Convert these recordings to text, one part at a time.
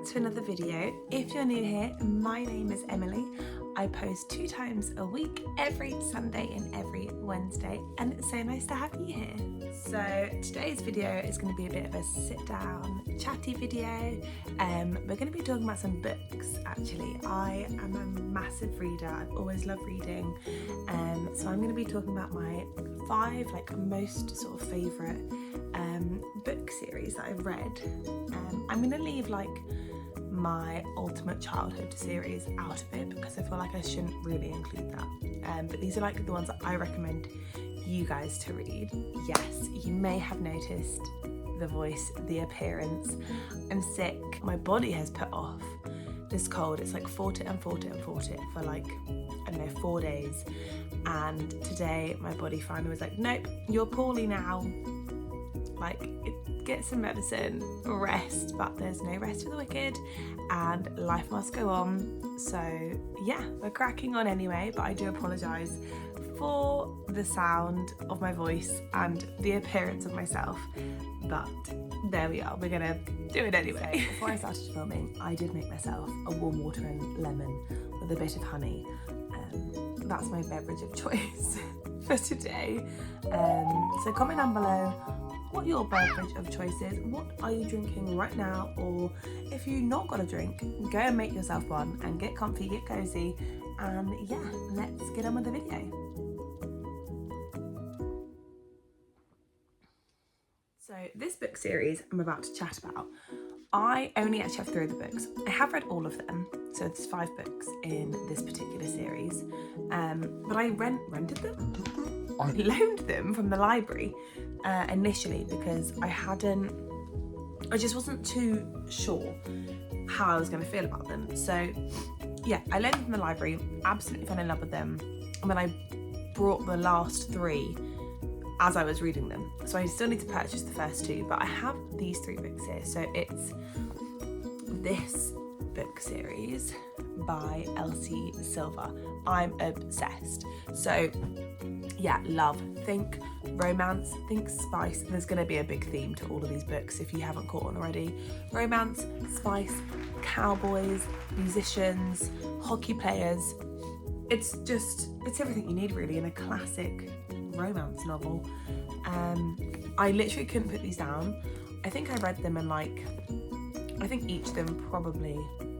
back to another video. If you're new here, my name is Emily. I post 2 times a week, every Sunday and every Wednesday, and it's so nice to have you here. So today's video is going to be a bit of a sit down, chatty video. We're going to be talking about some books actually. I am a massive reader, I've always loved reading, so I'm going to be talking about my 5 most sort of favourite book series that I've read. I'm going to leave my ultimate childhood series out of it because I feel like I shouldn't really include that, but these are the ones that I recommend you guys to read. Yes, you may have noticed the voice, the appearance. I'm sick. My body has put off this cold. It's fought it and fought it and fought it for I don't know, 4 days, and today my body finally was like, nope, you're poorly now, get some medicine, rest. But there's no rest for the wicked and life must go on. So yeah, we're cracking on anyway, but I do apologise for the sound of my voice and the appearance of myself, but there we are, we're gonna do it anyway. Before I started filming, I did make myself a warm water and lemon with a bit of honey. That's my beverage of choice for today. So comment down below what your beverage of choice is. What are you drinking right now? Or if you've not got a drink, go and make yourself one and get comfy, get cozy, and yeah, let's get on with the video. So this book series I'm about to chat about, I only actually have 3 of the books. I have read all of them, so there's 5 books in this particular series, but I rented them? I loaned them from the library initially because I just wasn't too sure how I was going to feel about them. So yeah, I loaned them from the library, absolutely fell in love with them, and then I brought the last 3 as I was reading them. So I still need to purchase the first 2, but I have these 3 books here. So it's this book series by Elsie Silver. I'm obsessed. So yeah, love, think romance, think spice. There's going to be a big theme to all of these books if you haven't caught on already. Romance, spice, cowboys, musicians, hockey players. It's everything you need really in a classic romance novel. I literally couldn't put these down. I think I read them in I think each of them probably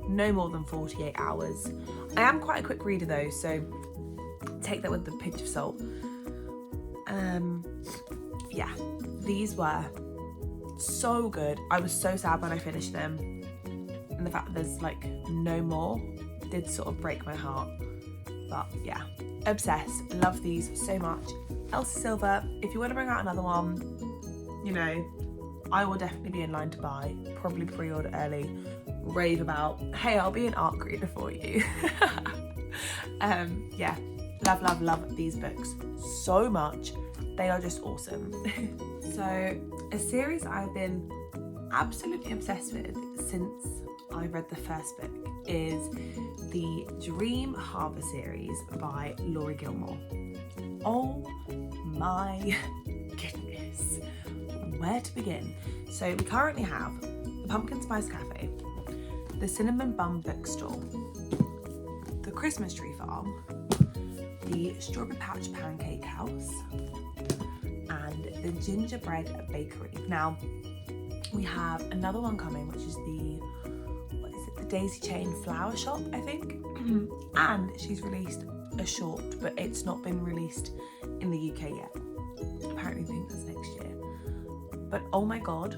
no more than 48 hours. I am quite a quick reader though, so take that with a pinch of salt. Yeah, these were so good. I was so sad when I finished them, and the fact that there's no more did sort of break my heart. But yeah, obsessed, love these so much. Elsie Silver, if you want to bring out another one, you know, I will definitely be in line to buy, probably pre-order early, rave about, hey, I'll be an ARC reader for you. Yeah, love these books so much. They are just awesome. So a series I've been absolutely obsessed with since I read the first book is the Dream Harbour series by Laurie Gilmore. Oh my goodness, where to begin? So we currently have the Pumpkin Spice Cafe, the Cinnamon Bun Bookstore, the Christmas Tree Farm, the Strawberry Patch Pancake House, and the Gingerbread Bakery. Now we have another one coming, which is the Daisy Chain Flower Shop, I think. And she's released a short, but it's not been released in the UK yet. Apparently I think that's next year. But oh my god,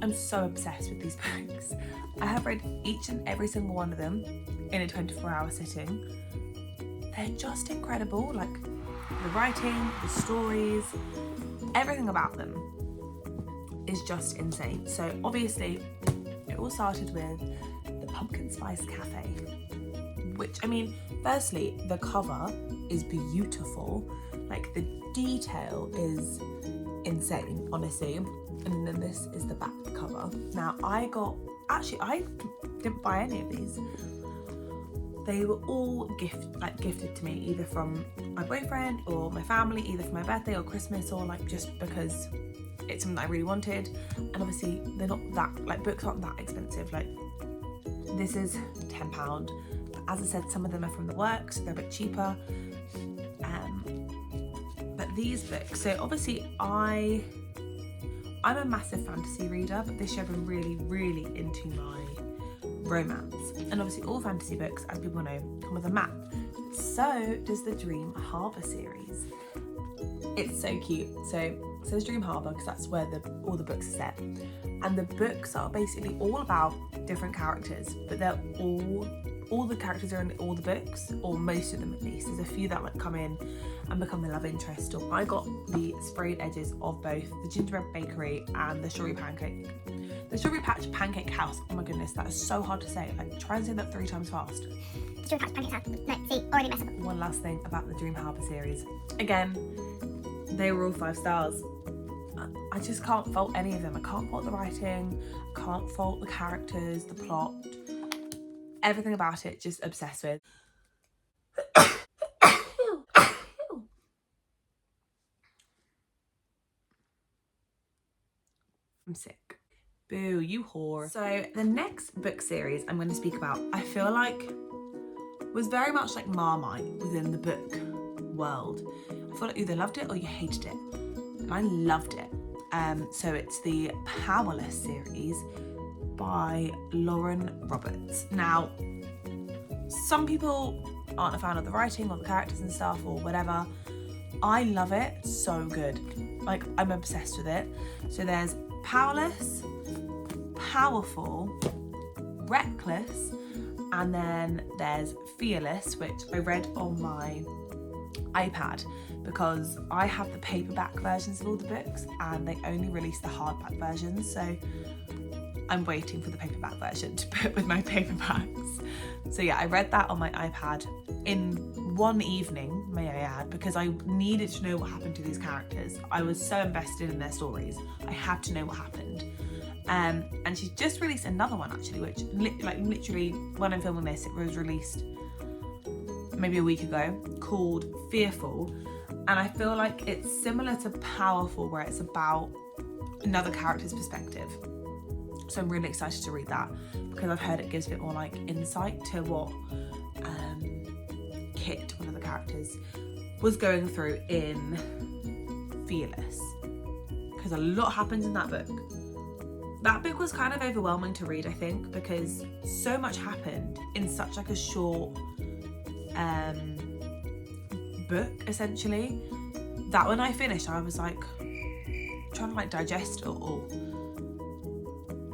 I'm so obsessed with these books. I have read each and every single one of them in a 24-hour sitting. They're just incredible, the writing, the stories, everything about them is just insane. So obviously it all started with the Pumpkin Spice Cafe, which, I mean, firstly, the cover is beautiful, the detail is insane, honestly, and then this is the back cover. Now I didn't buy any of these. They were all gifted to me, either from my boyfriend or my family, either for my birthday or Christmas, or just because it's something that I really wanted. And obviously they're not that, books aren't that expensive. This is £10. But as I said, some of them are from the works, so they're a bit cheaper. But these books, so obviously I'm a massive fantasy reader, but this year I've been really into my romance. And obviously all fantasy books, as people know, come with a map. So does the Dream Harbour series. It's so cute. So it says Dream Harbour because that's where all the books are set. And the books are basically all about different characters, but they're all the characters are in all the books, or most of them at least. There's a few that like come in and become the love interest. Or I got the sprayed edges of both the Gingerbread Bakery and the Strawberry Patch Pancake House. Oh my goodness, that is so hard to say. Like, try and say that 3 times fast. Strawberry Patch Pancake House. No, see, already messed up. One last thing about the Dream Harbour series. Again, they were all 5 stars. I just can't fault any of them. I can't fault the writing, I can't fault the characters, the plot. Everything about it, just obsessed with. I'm sick. Boo, you whore. So the next book series I'm going to speak about, I feel like was very much like Marmite within the book world. I feel like you either loved it or you hated it. And I loved it. So it's the Powerless series by Lauren Roberts. Now, some people aren't a fan of the writing or the characters and stuff or whatever. I love it, so good. Like, I'm obsessed with it. So there's Powerless, Powerful, Reckless, and then there's Fearless, which I read on my iPad because I have the paperback versions of all the books and they only release the hardback versions, so I'm waiting for the paperback version to put with my paperbacks. So yeah, I read that on my iPad in one evening, may I add, because I needed to know what happened to these characters. I was so invested in their stories. I had to know what happened. And she's just released another one actually, which literally when I'm filming this, it was released maybe a week ago, called Fearful. And I feel like it's similar to Powerful, where it's about another character's perspective. So I'm really excited to read that because I've heard it gives a bit more like insight to what Kit, one of the characters, was going through in Fearless. Because a lot happens in that book. That book was kind of overwhelming to read, I think, because so much happened in such like a short book, essentially, that when I finished, I was like trying to like digest it all.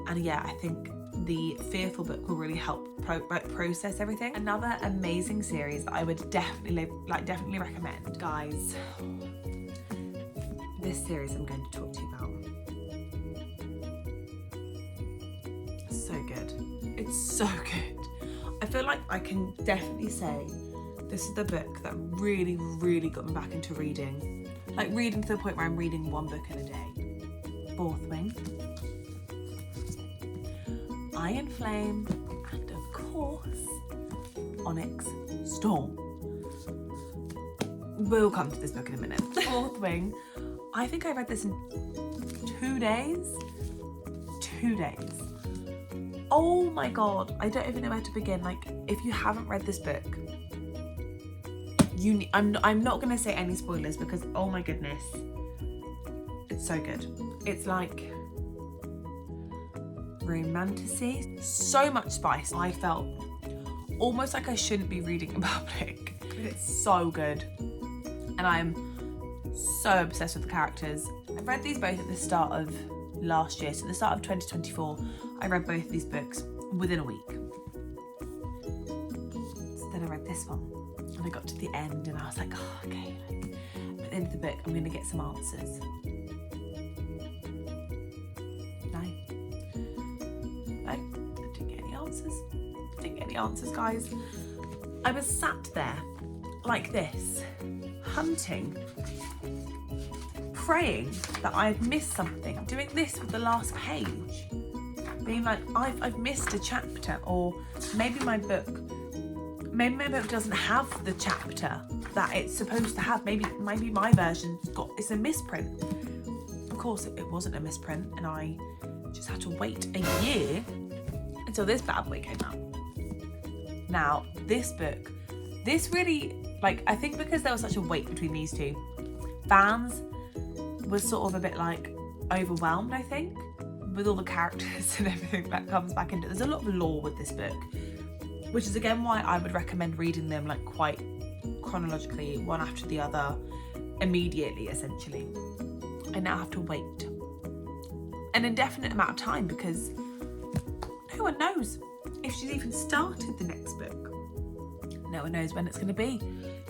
And yeah, I think the Fearful book will really help process everything. Another amazing series that I would definitely recommend, guys. This series I'm going to talk to you about. So good. It's so good. I feel like I can definitely say this is the book that really got me back into reading. Like reading to the point where I'm reading one book in a day. Fourth Wing, Iron Flame, and of course, Onyx Storm. We'll come to this book in a minute. Fourth Wing. I think I read this in 2 days. 2 days. Oh my god, I don't even know where to begin. Like, if you haven't read this book, I'm not gonna say any spoilers because oh my goodness, it's so good. It's like romanticy, so much spice. I felt almost like I shouldn't be reading in public, but it's so good. And I'm so obsessed with the characters. I read these both at the start of last year, so at the start of 2024, I read both of these books within a week. So then I read this one, and I got to the end, and I was like, oh, okay. At the end of the book, I'm going to get some answers. No, didn't get any answers. Didn't get any answers, guys. I was sat there like this, hunting, praying that I had missed something, doing this with the last page, being like, I've missed a chapter, or maybe my book doesn't have the chapter that it's supposed to have. Maybe my version it's a misprint. Of course, it wasn't a misprint, and I just had to wait a year until this bad boy came out. Now, this book, this really, like, I think because there was such a weight between these two, fans was sort of a bit like overwhelmed, I think, with all the characters and everything that comes back into it. There's a lot of lore with this book, which is again why I would recommend reading them like quite chronologically, one after the other, immediately, essentially. I now have to wait an indefinite amount of time because no one knows if she's even started the next book. No one knows when it's going to be.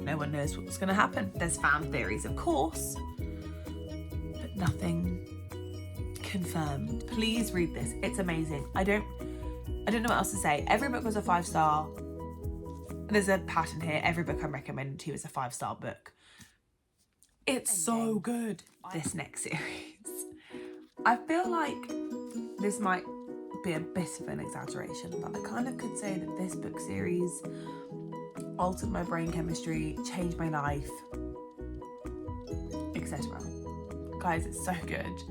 No one knows what's going to happen. There's fan theories, of course, but nothing confirmed. Please read this. It's amazing. I don't know what else to say. Every book was a 5-star. There's a pattern here. Every book I'm recommending to you is a 5-star book. It's so good, this next series. I feel like this might be a bit of an exaggeration, but I kind of could say that this book series altered my brain chemistry, changed my life, etc. Guys, it's so good.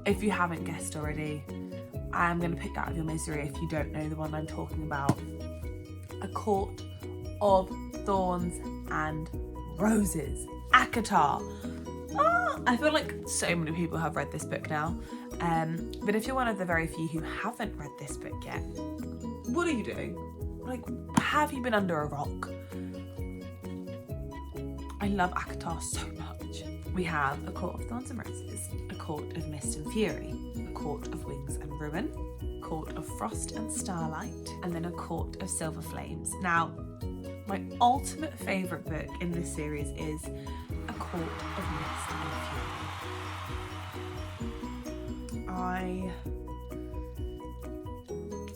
If you haven't guessed already, I am going to pick out of your misery if you don't know the one I'm talking about. A Court of Thorns and Roses. ACOTAR. I feel like so many people have read this book now. But if you're one of the very few who haven't read this book yet, what are you doing? Like, have you been under a rock? I love ACOTAR so much. We have A Court of Thorns and Roses, A Court of Mist and Fury, A Court of Wings and Ruin, A Court of Frost and Starlight, and then A Court of Silver Flames. Now, my ultimate favourite book in this series is A Court of Mist and Fury.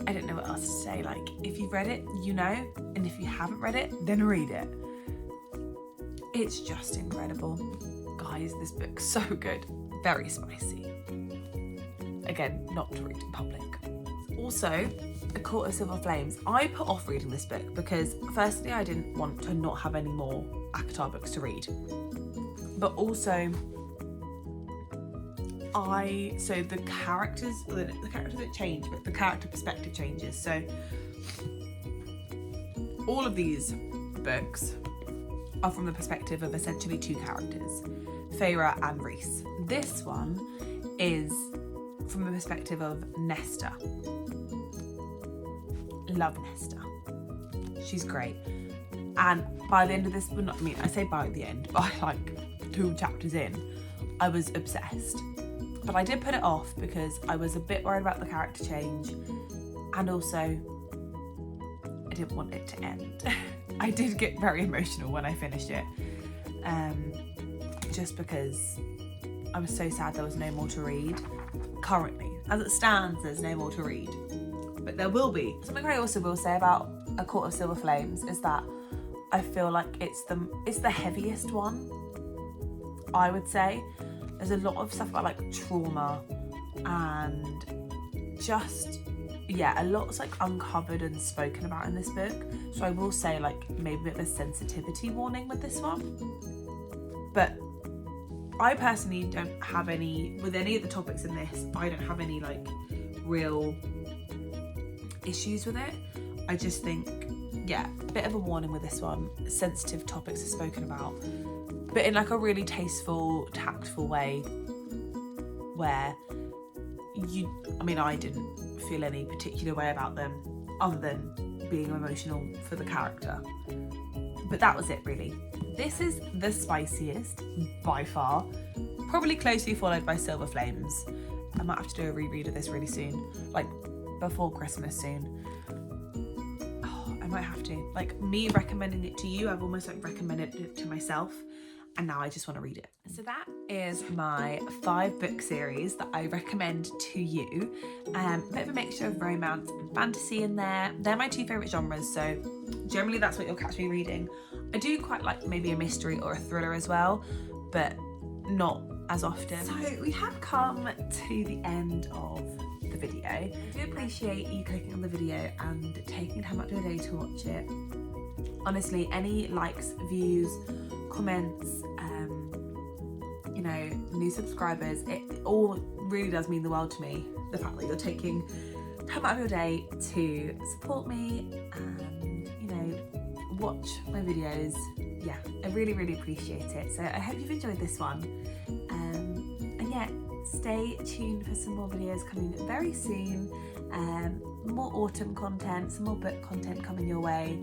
I don't know what else to say. Like, if you've read it, you know, and if you haven't read it, then read it. It's just incredible. Guys, this book's so good. Very spicy. Again, not to read in public. Also, A Court of Silver Flames. I put off reading this book because firstly, I didn't want to not have any more ACOTAR books to read. But also, the characters don't change, but the character perspective changes. So all of these books are from the perspective of essentially two characters, Feyre and Rhys. This one is from the perspective of Nesta. Love Nesta. She's great. And by the end of this, I say by the end, by like 2 chapters in, I was obsessed. But I did put it off because I was a bit worried about the character change, and also I didn't want it to end. I did get very emotional when I finished it, just because I was so sad there was no more to read. Currently, as it stands, there's no more to read, but there will be. Something I also will say about A Court of Silver Flames is that I feel like it's the heaviest one, I would say. There's a lot of stuff about like trauma and just, yeah, a lot's like uncovered and spoken about in this book. So I will say like maybe a bit of a sensitivity warning with this one. But I personally don't have any, with any of the topics in this, I don't have any like real issues with it. I just think, yeah, a bit of a warning with this one. Sensitive topics are spoken about, but in like a really tasteful, tactful way where I didn't feel any particular way about them other than being emotional for the character. But that was it really. This is the spiciest by far, probably closely followed by Silver Flames. I might have to do a reread of this really soon, like before Christmas soon. I might have to. Like, me recommending it to you, I've almost like recommended it to myself, and now I just want to read it. So that is my 5 book series that I recommend to you. Bit of a mixture of romance and fantasy in there. They're my 2 favourite genres, so generally that's what you'll catch me reading. I do quite like maybe a mystery or a thriller as well, but not as often. So we have come to the end of the video. I do appreciate you clicking on the video and taking time out of your day to watch it. Honestly, any likes, views, comments, new subscribers, it all really does mean the world to me. The fact that you're taking time out of your day to support me and, you know, watch my videos. Yeah, I really, really appreciate it. So I hope you've enjoyed this one. And yeah, stay tuned for some more videos coming very soon. More autumn content, some more book content coming your way.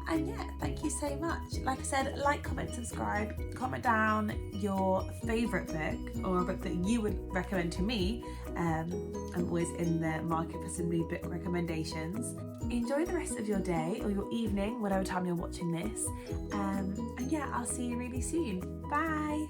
And yeah, thank you so much. Like I said, like, comment, subscribe, comment down your favourite book or a book that you would recommend to me. I'm always in the market for some new book recommendations. Enjoy the rest of your day or your evening, whatever time you're watching this. And yeah, I'll see you really soon. Bye.